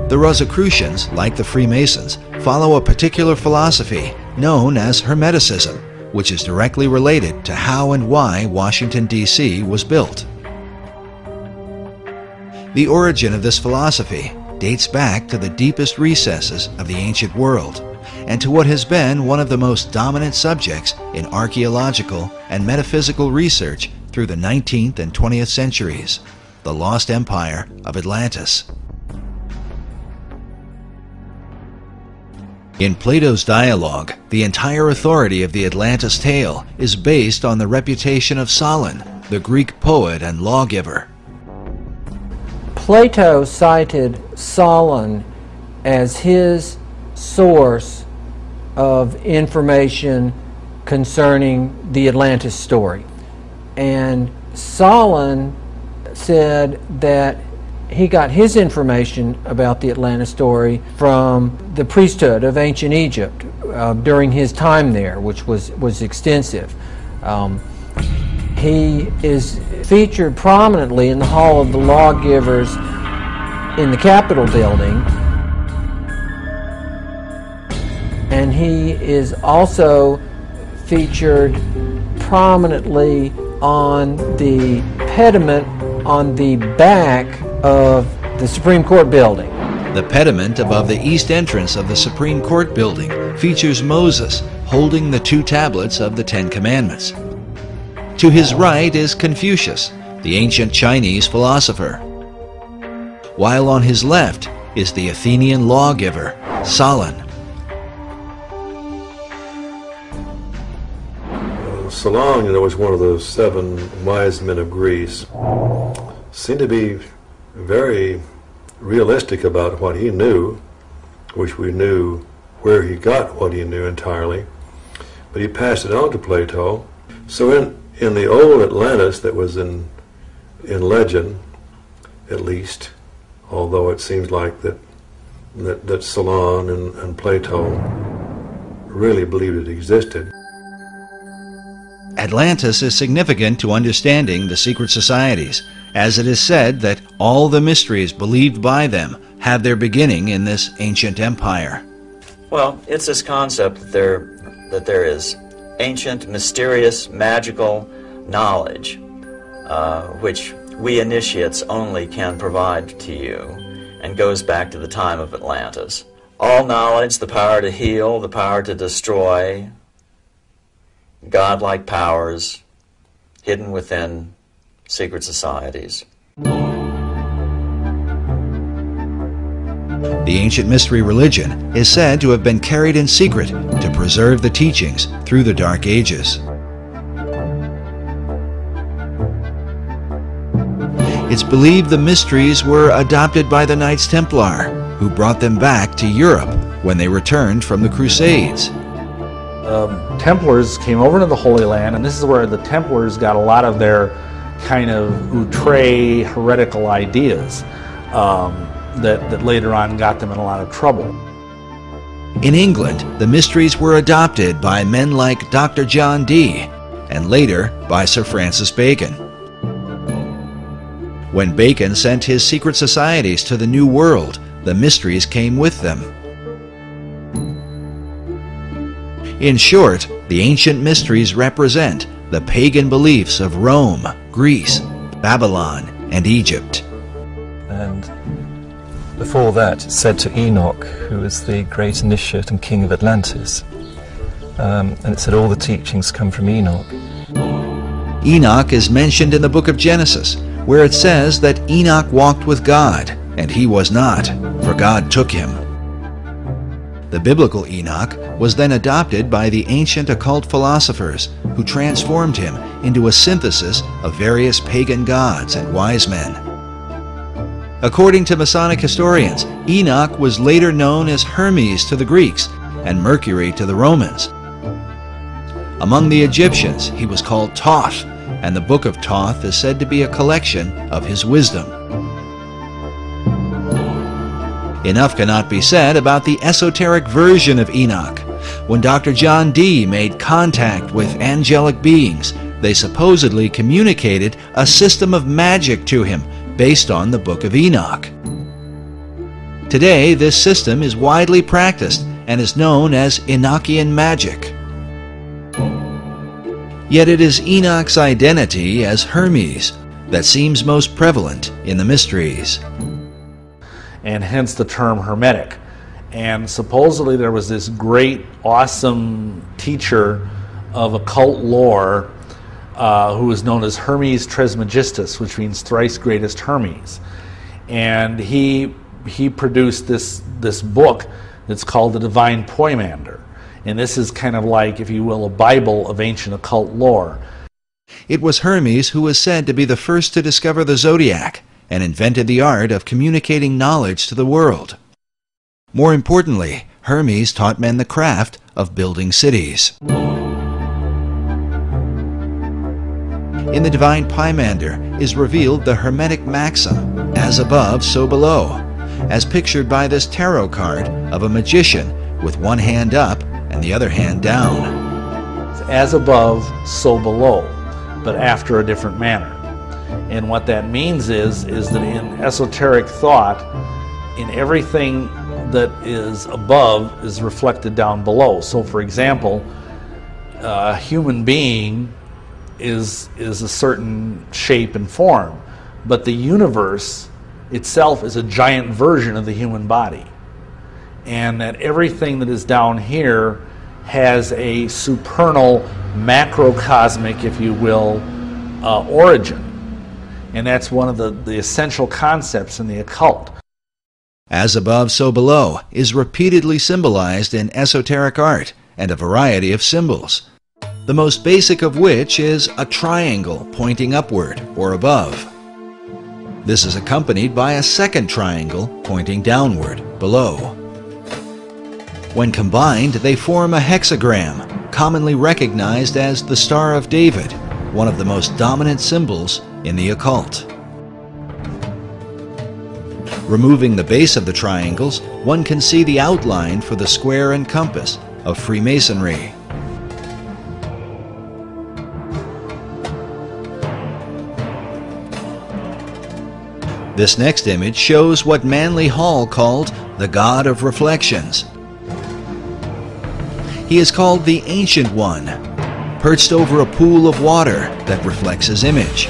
The Rosicrucians, like the Freemasons, follow a particular philosophy known as Hermeticism, which is directly related to how and why Washington, D.C. was built. The origin of this philosophy dates back to the deepest recesses of the ancient world and to what has been one of the most dominant subjects in archaeological and metaphysical research through the 19th and 20th centuries, the lost empire of Atlantis. In Plato's dialogue, the entire authority of the Atlantis tale is based on the reputation of Solon, the Greek poet and lawgiver. Plato cited Solon as his source of information concerning the Atlantis story. And Solon said that he got his information about the Atlantis story from the priesthood of ancient Egypt during his time there, which was extensive. He is featured prominently in the Hall of the Lawgivers in the Capitol building, and he is also featured prominently on the pediment on the back of the Supreme Court building. The pediment above the east entrance of the Supreme Court building features Moses holding the 2 tablets of the 10 Commandments. To his right is Confucius, the ancient Chinese philosopher, while on his left is the Athenian lawgiver, Solon. Solon, was one of the 7 wise men of Greece. Seemed to be very realistic about what he knew, which we knew where he got what he knew entirely, but he passed it on to Plato. So in the old Atlantis that was in legend, at least, although it seems like that Solon and Plato really believed it existed. Atlantis is significant to understanding the secret societies, as it is said that all the mysteries believed by them have their beginning in this ancient empire. Well, it's this concept that there is ancient, mysterious, magical knowledge, which we initiates only can provide to you, and goes back to the time of Atlantis. All knowledge, the power to heal, the power to destroy, godlike powers hidden within secret societies. The ancient mystery religion is said to have been carried in secret to preserve the teachings through the Dark Ages. It's believed the mysteries were adopted by the Knights Templar, who brought them back to Europe when they returned from the Crusades. Templars came over to the Holy Land, and this is where the Templars got a lot of their kind of outre heretical ideas that later on got them in a lot of trouble. In England, the mysteries were adopted by men like Dr. John Dee, and later by Sir Francis Bacon. When Bacon sent his secret societies to the New World, the mysteries came with them. In short, the ancient mysteries represent the pagan beliefs of Rome, Greece, Babylon, and Egypt. And before that, it's said to Enoch, who was the great initiate and king of Atlantis. And it said all the teachings come from Enoch. Enoch is mentioned in the book of Genesis, where it says that Enoch walked with God, and he was not, for God took him. The biblical Enoch was then adopted by the ancient occult philosophers, who transformed him into a synthesis of various pagan gods and wise men. According to Masonic historians, Enoch was later known as Hermes to the Greeks and Mercury to the Romans. Among the Egyptians, he was called Thoth, and the Book of Thoth is said to be a collection of his wisdom. Enough cannot be said about the esoteric version of Enoch. When Dr. John Dee made contact with angelic beings, they supposedly communicated a system of magic to him based on the Book of Enoch. Today, this system is widely practiced and is known as Enochian magic. Yet it is Enoch's identity as Hermes that seems most prevalent in the mysteries. And hence the term Hermetic. And supposedly there was this great, awesome teacher of occult lore who was known as Hermes Trismegistus, which means thrice greatest Hermes. And he produced this book that's called the Divine Poimander. And this is kind of like, if you will, a Bible of ancient occult lore. It was Hermes who was said to be the first to discover the zodiac and invented the art of communicating knowledge to the world. More importantly, Hermes taught men the craft of building cities. In the Divine Poimander is revealed the Hermetic maxim, as above, so below, as pictured by this tarot card of a magician with one hand up and the other hand down. As above, so below, but after a different manner. And what that means is that in esoteric thought, in everything that is above is reflected down below. So for example, a human being is a certain shape and form, but the universe itself is a giant version of the human body. And that everything that is down here has a supernal, macrocosmic, if you will, origin. And that's one of the essential concepts in the occult. As above, so below is repeatedly symbolized in esoteric art and a variety of symbols, the most basic of which is a triangle pointing upward or above. This is accompanied by a second triangle pointing downward below. When combined, they form a hexagram, commonly recognized as the Star of David, one of the most dominant symbols in the occult. Removing the base of the triangles, one can see the outline for the square and compass of Freemasonry. This next image shows what Manly Hall called the God of Reflections. He is called the Ancient One, perched over a pool of water that reflects his image.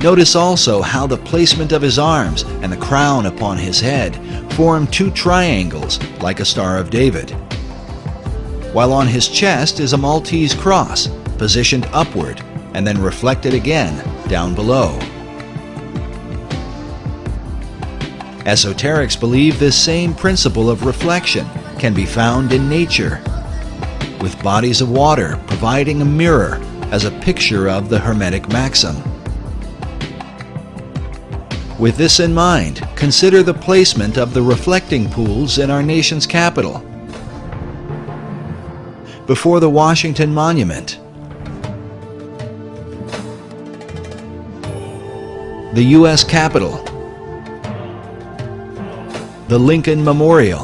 Notice also how the placement of his arms and the crown upon his head form two triangles like a Star of David, while on his chest is a Maltese cross positioned upward and then reflected again down below. Esoterics believe this same principle of reflection can be found in nature, with bodies of water providing a mirror as a picture of the Hermetic maxim. With this in mind, consider the placement of the reflecting pools in our nation's capital. Before the Washington Monument, the U.S. Capitol, the Lincoln Memorial,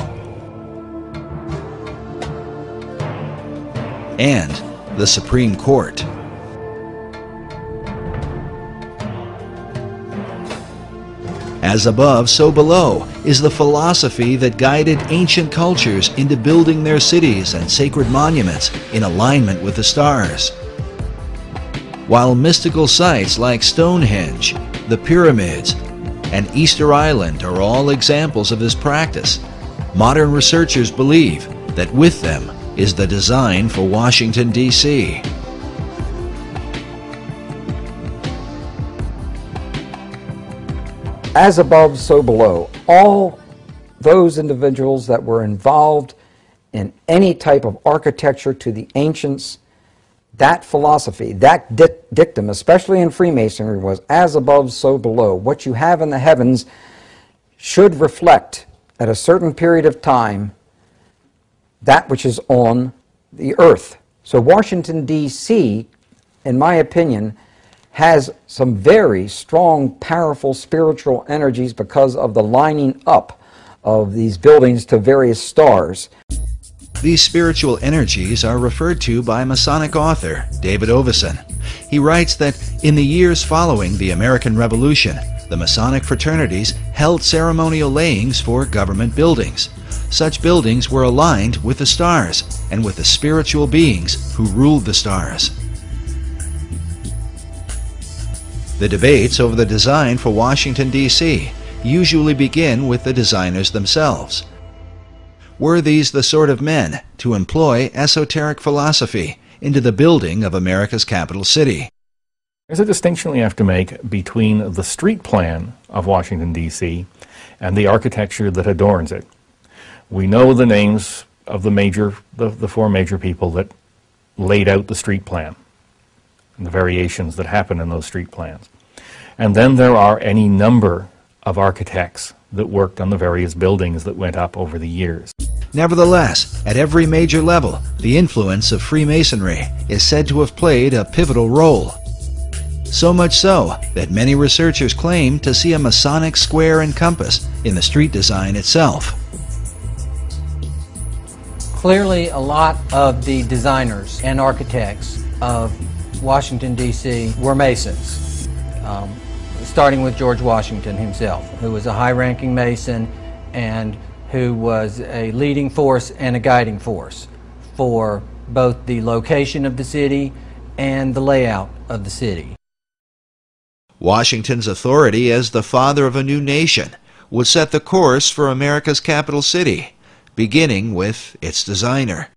and the Supreme Court. As above, so below is the philosophy that guided ancient cultures into building their cities and sacred monuments in alignment with the stars. While mystical sites like Stonehenge, the pyramids, and Easter Island are all examples of this practice, modern researchers believe that with them is the design for Washington, D.C. As above, so below. All those individuals that were involved in any type of architecture to the ancients, that philosophy, that dictum, especially in Freemasonry, was as above, so below. What you have in the heavens should reflect at a certain period of time that which is on the earth. So Washington, D.C., in my opinion, has some very strong, powerful spiritual energies because of the lining up of these buildings to various stars. These spiritual energies are referred to by Masonic author David Oveson. He writes that in the years following the American Revolution, the Masonic fraternities held ceremonial layings for government buildings. Such buildings were aligned with the stars and with the spiritual beings who ruled the stars. The debates over the design for Washington, D.C. usually begin with the designers themselves. Were these the sort of men to employ esoteric philosophy into the building of America's capital city? There's a distinction we have to make between the street plan of Washington, D.C. and the architecture that adorns it. We know the names of the four major people that laid out the street plan and the variations that happen in those street plans. And then there are any number of architects that worked on the various buildings that went up over the years. Nevertheless, at every major level, the influence of Freemasonry is said to have played a pivotal role. So much so that many researchers claim to see a Masonic square and compass in the street design itself. Clearly, a lot of the designers and architects of Washington, D.C. were Masons, starting with George Washington himself, who was a high-ranking Mason and who was a leading force and a guiding force for both the location of the city and the layout of the city. Washington's authority as the father of a new nation would set the course for America's capital city, beginning with its designer.